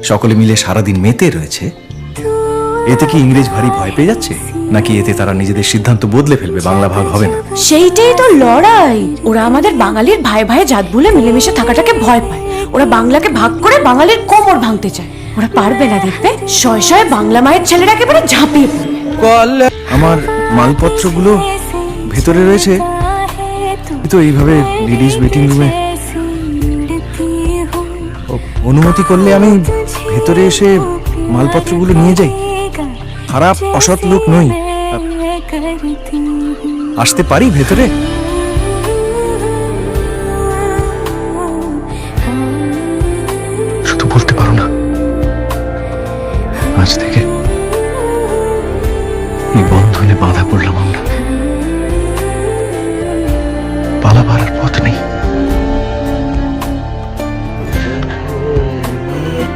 সকলে মিলে সারাদিন মেতে রয়েছে, এতে কি ইংরেজ ভারী ভয় পেয়ে যাচ্ছে, নাকি এতে তারা নিজেদের সিদ্ধান্ত বদলে ফেলবে, বাংলা ভাগ হবে না? সেইটাই তো লড়াই। ওরা আমাদের বাঙালির ভাই ভাই জাত বলে মিলেমিশে থাকাটাকে ভয় পায়। ওরা বাংলাকে ভাগ করে বাঙালির কোমর ভাঙতে চায়। ওরা পারবে না, দেখবে শয়ে শয়ে বাংলা মায়ের ছেলেরা একেবারে ঝাঁপিয়ে পড়বে। আমার মালপত্রগুলো ভেতরে রয়েছে তো, এইভাবে লেডিস ওয়েটিং রুমে অনুমতি করলে আমি ভেতরে এসে মালপত্রগুলো নিয়ে যাই। খারাপ অসৎ লোক নই, আসতে পারি ভেতরে? শুধু বলতে পারো না, আজ থেকে এই বন্ধনে বাধা পড়লাম।